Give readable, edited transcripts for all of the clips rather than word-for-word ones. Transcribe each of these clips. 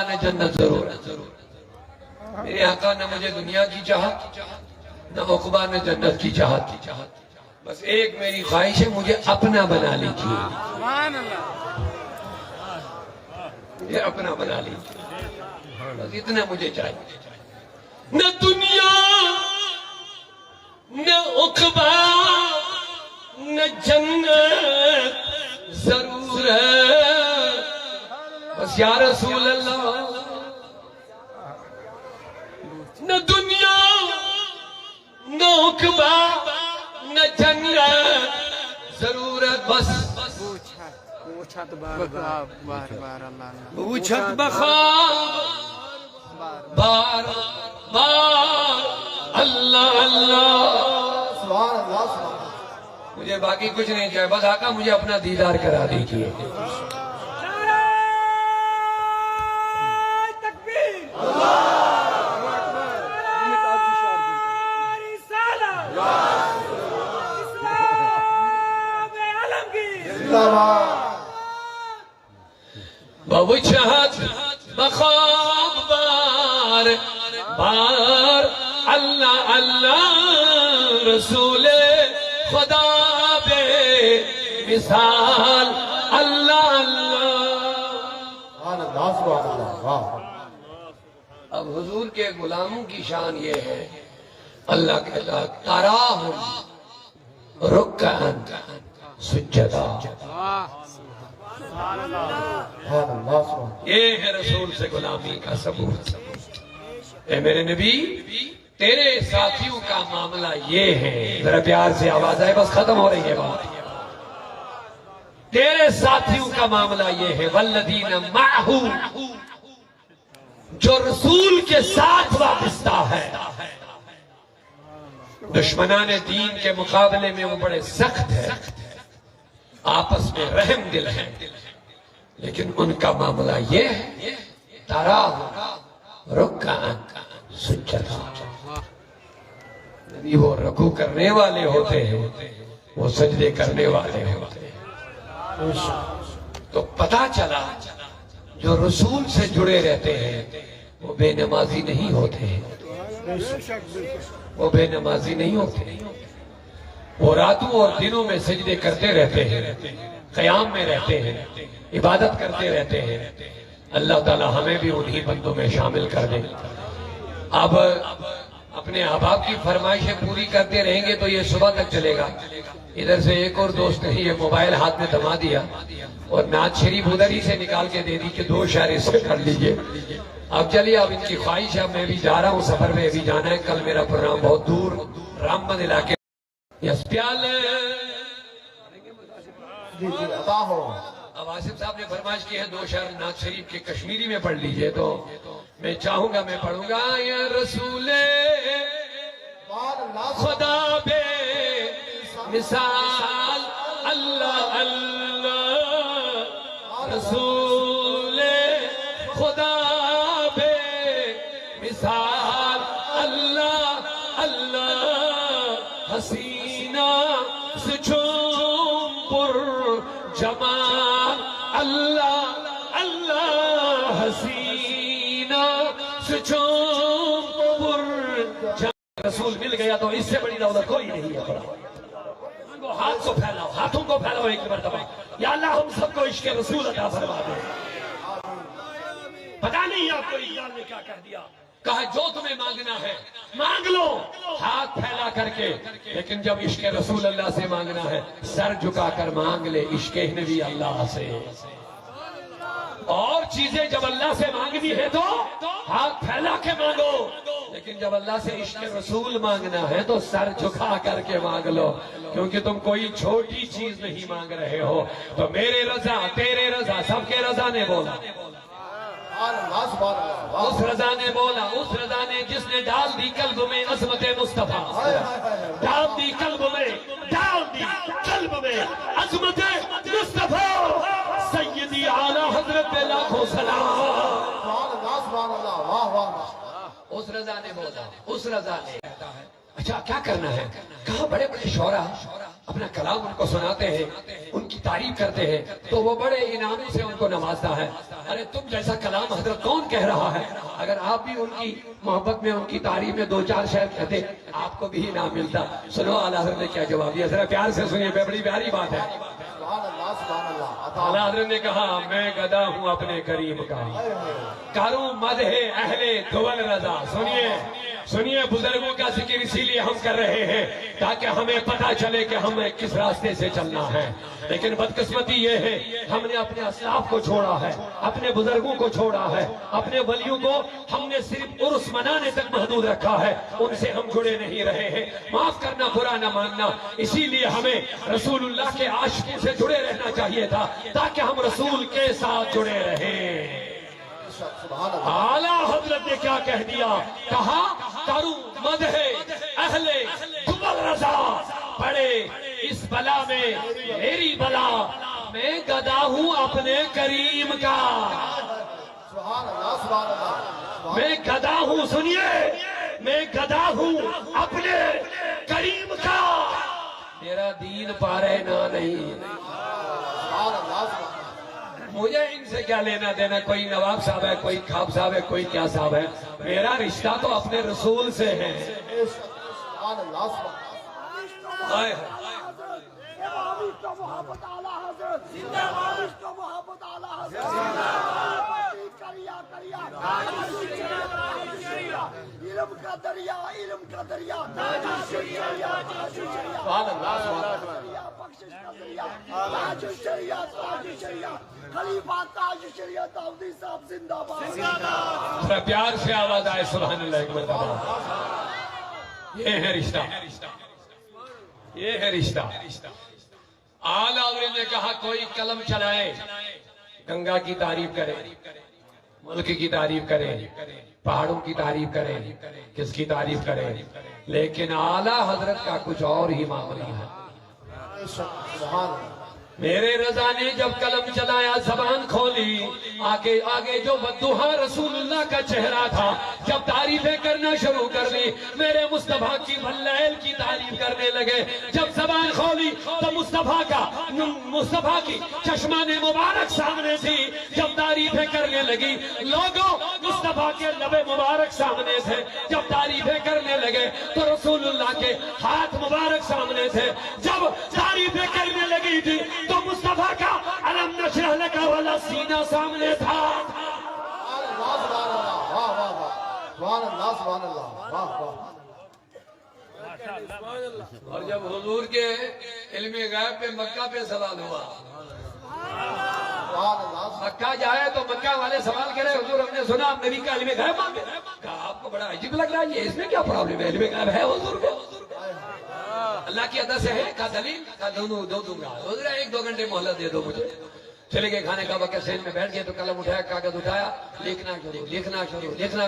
نے جنت ضرور میرے آقا نہ مجھے دنیا کی چاہت نہ عقبہ نے جنت کی چاہت بس ایک میری خواہش ہے مجھے اپنا بنا لیجیے مجھے اپنا بنا لیجیے بس اتنا مجھے چاہیے نہ دنیا نہ عقبہ نہ جنت ضرور ہے بس یا رسول اللہ نہ دنیا نہ عقبہ نہ جنت ضرورت بس پوچھت بار اللہ پوچھت بخواب بار بار اللہ اللہ مجھے باقی کچھ نہیں چاہے بس آقا مجھے اپنا دیدار کرا دیجیے بوجھت بخواب بار بار اللہ اللہ رسول خدا بے مثال اللہ اللہ اب حضور کے غلاموں کی شان یہ ہے اللہ کہتا تراہم رکعن سجدہ یہ ہے رسول سے غلامی کا ثبوت اے میرے نبی تیرے ساتھیوں کا معاملہ یہ ہے ذرا پیار سے آواز آئے بس ختم ہو رہی ہے بات تیرے ساتھیوں کا معاملہ یہ ہے والذین معہو جو رسول کے ساتھ وابستہ ہے دشمنان دین کے مقابلے میں وہ بڑے سخت ہیں آپس میں رحم دل ہیں لیکن ان کا معاملہ یہ ہے تراہم رکعن سجدہ نبی وہ رکوع کرنے والے ہوتے ہیں وہ سجدے کرنے والے ہوتے ہیں تو پتہ چلا جو رسول سے جڑے رہتے ہیں وہ بے نمازی نہیں ہوتے ہیں وہ بے نمازی نہیں ہوتے وہ راتوں اور دنوں میں سجدے کرتے رہتے ہیں قیام میں رہتے ہیں عبادت کرتے رہتے ہیں اللہ تعالی ہمیں بھی انہی بندوں میں شامل کر دے اب اپنے احباب کی فرمائشیں پوری کرتے رہیں گے تو یہ صبح تک چلے گا ادھر سے ایک اور دوست نے یہ موبائل ہاتھ میں تھما دیا اور نعت شریف ادھر ہی سے نکال کے دے دی کہ 2 شعر اس سے کر لیجئے اب چلیے اب ان کی خواہش ہے میں بھی جا رہا ہوں سفر میں بھی جانا ہے کل میرا پروگرام بہت دور رام بند علاقے پیالے اب آصف صاحب نے فرمائش کی ہے 2 شعر نعت شریف کے کشمیری میں پڑھ لیجئے تو میں چاہوں گا میں پڑھوں گا یا رسول خدا بے مثال اللہ اللہ رسول خدا بے مثال اللہ اللہ حسینہ سے چھوم پر جمال اللہ اللہ حسینہ سے چھوم پر جمال رسول مل گیا تو اس سے بڑی دولت کوئی نہیں ہے ہاتھ کو پھیلاؤ ہاتھوں کو پھیلاؤ ایک مرتبہ یا اللہ ہم سب کو عشق رسول عطا فرما دے پتہ نہیں آپ کو اقبال نے کیا کہہ دیا کہا جو تمہیں مانگنا ہے مانگ لو ہاتھ پھیلا کر کے لیکن جب عشق رسول اللہ سے مانگنا ہے سر جھکا کر مانگ لے عشق نبی اللہ سے اور چیزیں جب اللہ سے مانگنی ہے تو ہاتھ پھیلا کے مانگو لیکن جب اللہ سے عشق رسول مانگنا ہے تو سر جھکا کر کے مانگ لو کیونکہ تم کوئی چھوٹی چیز نہیں مانگ رہے ہو تو میرے رضا تیرے رضا سب کے رضا نے بولا اس رضا نے بولا اس رضا نے جس نے ڈال دی قلب میں عظمت مصطفیٰ ڈال دی قلب میں عظمت مصطفیٰ سیدی اعلیٰ حضرت پہ لاکھوں سلام اس رضا نے بولا اس رضا نے کہتا ہے اچھا کیا کرنا ہے کہا بڑے بڑے شعراء اپنا کلام ان کو سناتے ہیں، ان کی تعریف کرتے ہیں تو وہ بڑے انعاموں سے ان کو نوازتا ہے۔ ارے تم جیسا کلام حضرت کون کہہ رہا ہے؟ اگر آپ بھی ان کی محبت میں، ان کی تعریف میں دو چار شعر کہتے آپ کو بھی انعام ملتا۔ سنو اعلیٰ حضرت نے کیا جواب دیا، ذرا پیار سے سنیے، بڑی پیاری بات ہے۔ اعلیٰ حضرت نے کہا میں گدا ہوں اپنے کریم کا، کروں مدح اہل دول رضا۔ سنیے بزرگوں کا ذکر اسی لیے ہم کر رہے ہیں تاکہ ہمیں پتہ چلے کہ ہمیں کس راستے سے چلنا ہے۔ لیکن بدقسمتی یہ ہے ہم نے اپنے اسلاف کو چھوڑا ہے، اپنے بزرگوں کو چھوڑا ہے، اپنے ولیوں کو ہم نے صرف عرس منانے تک محدود رکھا ہے، ان سے ہم جڑے نہیں رہے ہیں۔ معاف کرنا، برا نہ ماننا، اسی لیے ہمیں رسول اللہ کے عاشقوں سے جڑے رہنا چاہیے تھا تاکہ ہم رسول کے ساتھ جڑے رہیں۔ اعلیٰ حضرت نے کیا کہہ دیا؟ کہا کروں مدح اہل دول رضا، پڑے اس بلا میں میری بلا، میں گدا ہوں اپنے کریم کا، میں گدا ہوں، سنیے میں گدا ہوں اپنے کریم کا، میرا دین پارے نہ نہیں۔ مجھے ان سے کیا لینا دینا، کوئی نواب صاحب ہے، کوئی خواب صاحب ہے، کوئی کیا صاحب ہے، میرا رشتہ تو اپنے رسول سے ہے۔ علم کا دریا، علم کا دریا، بخشش کا دریا، تاج الشریعہ، تاج الشریعہ، خلیفہ تاج الشریعہ داؤدی صاحب زندہ باد۔ پیار سے آواز آئے سبحان اللہ ایک مرتبہ۔ یہ ہے رشتہ، یہ ہے رشتہ۔ اعلیٰ حضرت نے کہا کوئی قلم چلائے، گنگا کی تعریف کرے، ملک کی تعریف کرے، پہاڑوں کی تعریف کرے، کس کی تعریف کرے، لیکن اعلیٰ حضرت کا کچھ اور ہی معاملہ ہے۔ میرے رضا نے جب قلم چلایا، زبان کھولی، آگے جو بدوہا رسول اللہ کا چہرہ تھا، جب تعریفیں کرنا شروع کر دی، میرے مصطفیٰ کی واللیل کی تعریف کرنے لگے۔ جب زبان کھولی تو مصطفیٰ کی چشمان مبارک سامنے تھی، جب تعریفیں کرنے لگی، لوگوں مصطفیٰ کے لب مبارک سامنے تھے، جب تعریفیں کرنے لگے تو رسول اللہ کے ہاتھ مبارک سامنے تھے، جب تعریفیں کرنے لگی تھی تو مصطفیٰ کا علم نشرح لک والا سینہ سامنے تھا۔ اور جب حضور کے علم غیب پہ مکہ پہ سوال ہوا، مکہ جائے تو مکہ والے سوال کرے حضور ہم نے سنا آپ نبی کا علم غیب مانگے، کہا آپ کو بڑا عجیب لگ رہا ہے، اس میں کیا پرابلم ہے، علم غیب ہے حضور کو، اللہ کی عطا سے ہے، کہا دلیل، کہا دوں گا، حضور 1-2 گھنٹے مہلت دے دو مجھے۔ چلے گئے کھانے کا وقت، سین میں بیٹھ گئے تو قلم اٹھایا، کاغذ اٹھایا، لکھنا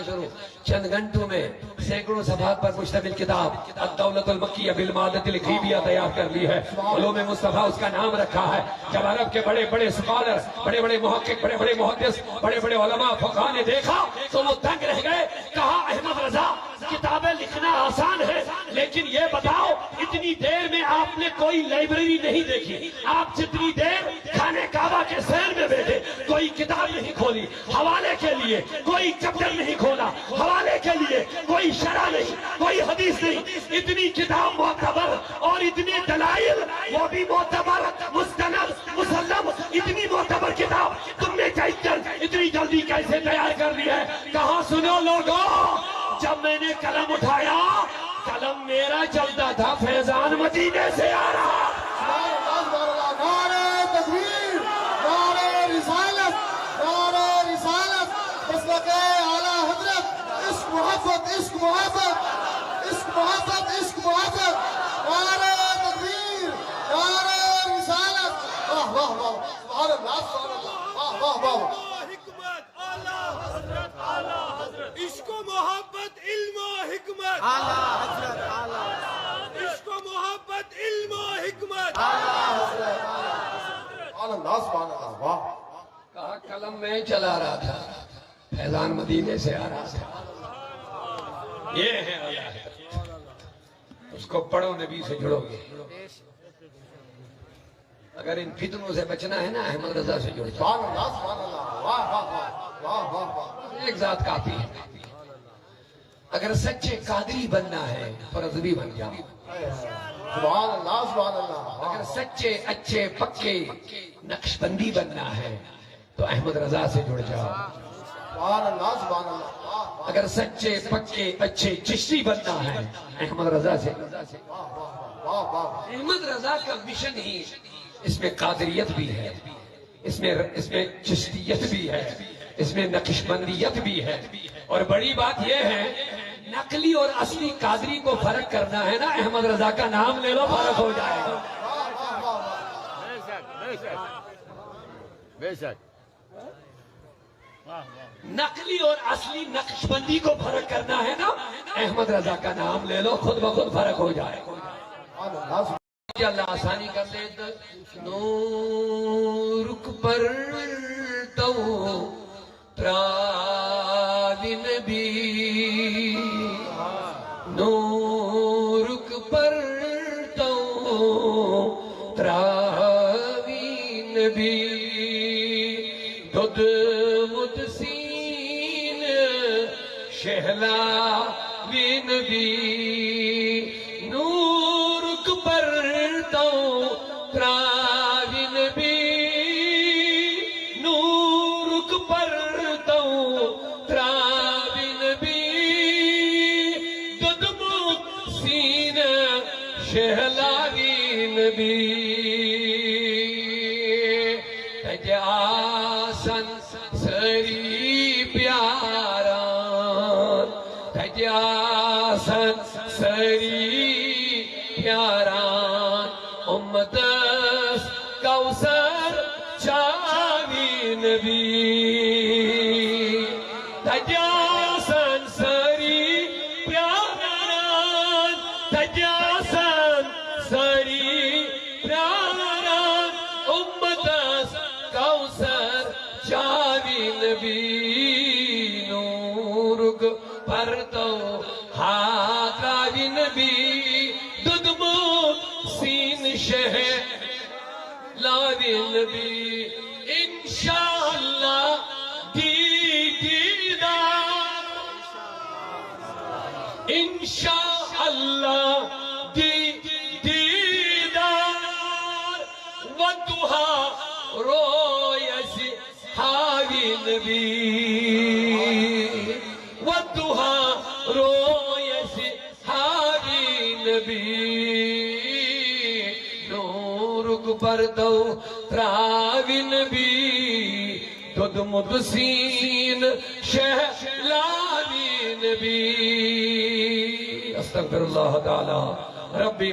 شروع۔ چند گھنٹوں میں سینکڑوں صفحات پر مشتمل کتاب الدولۃ المکیہ بالمادۃ الغیبیہ تیار کر لی ہے، علوم مصطفیٰ اس کا نام رکھا ہے۔ جب عرب کے بڑے بڑے اسکالر، بڑے بڑے محقق، بڑے بڑے محدث، بڑے بڑے علماء فقہاء نے دیکھا تو وہ دنگ رہ گئے، کہا احمد رضا کتابیں لکھنا آسان ہے، لیکن یہ بتاؤ اتنی دیر میں آپ نے کوئی لائبریری نہیں دیکھی، آپ جتنی دیر خانہ کعبہ کے سیر میں بیٹھے کوئی کتاب نہیں کھولی، حوالے کے لیے کوئی چیپٹر نہیں کھولا، حوالے کے لیے کوئی شرح نہیں، کوئی حدیث نہیں، اتنی کتاب معتبر اور اتنی دلائل وہ بھی معتبر، مستند، مسلم، اتنی معتبر کتاب تم نے اتنی جلدی کیسے تیار کر لی ہے؟ کہاں سنو لوگوں، جب میں نے قلم اٹھایا قلم میرا چلتا تھا، فیضان مدینے سے آ رہا۔ نعرہ تکبیر، نعرہ رسالت، نعرہ رسالت، مسلک اعلیٰ حضرت، عشق محبت، عشق محبت، عشق محبت، عشق محبت، نعرہ تکبیر، نعرہ رسالت، واہ واہ واہ، سبحان اللہ، سبحان اللہ، واہ واہ واہ، حکمت اعلیٰ حضرت، اعلیٰ حضرت، عشق و محبت، علم و حکمت، اعلیٰ حضرت، اعلیٰ حضرت، عشق و محبت، علم و حکمت، اعلیٰ حضرت، سبحان اللہ، سبحان اللہ، واہ۔ کہا قلم میں چلا رہا تھا، فیضان مدینے سے آ رہا تھا۔ یہ ہے اعلیٰ حضرت، اس کو پڑھو، نبی سے جڑو گے۔ اگر ان فتنوں سے بچنا ہے نا احمد رضا سے جڑ جاؤ. سبحان اللہ سبحان اللہ واہ واہ واہ واہ واہ واہ. ایک ذات کافی ہے. اگر سچے قادری بننا ہے تو رضوی بن جاؤ. سبحان اللہ سبحان اللہ. اگر سچے اچھے پکے نقش بندی بننا ہے تو احمد رضا سے جڑ جاؤ. سبحان اللہ سبحان اللہ. اگر سچے پکے اچھے چشتی بننا ہے احمد رضا سے. واہ واہ. احمد رضا کا مشن ہی اس میں قادریت بھی ہے, اس میں چشتیت بھی ہے, اس میں نقش بندیت بھی ہے. اور بڑی بات یہ ہے نقلی اور اصلی قادری کو فرق کرنا ہے نا احمد رضا کا نام لے لو فرق ہو جائے گا. بے شک. نقلی اور اصلی نقش بندی کو فرق کرنا ہے نا احمد رضا کا نام لے لو خود بخود فرق ہو جائے گا. کہ اللہ آسانی کر دے. نورک پر تو تراوی نبی, نورک پر تو تراوی نبی, دودھ مد سین شہلاوی نبی, نورک پر تو تراوی نبی, نورک پر تو تراوی نبی, دودھ مد سین شہلاوی نبی, تجاسن سری پیاران, تجاسن سری پیاران, امتس کوثر چاوی نبی, تجاسن سری پیاران, تجاسن سری پیاران, امتس کوثر چاوی نبی, نورک پر تو ہاتراوی نبی, دودھ مد سین شہلاوی نبی, انشاءاللہ دیدار, انشاءاللہ دیدار, ودھا رویس حاوی نبی, ودھا رویس حاوی نبی, نورک پر تو تراوی نبی, دودھ مد سین شہلاوی نبی. استغفر اللہ تعالی ربی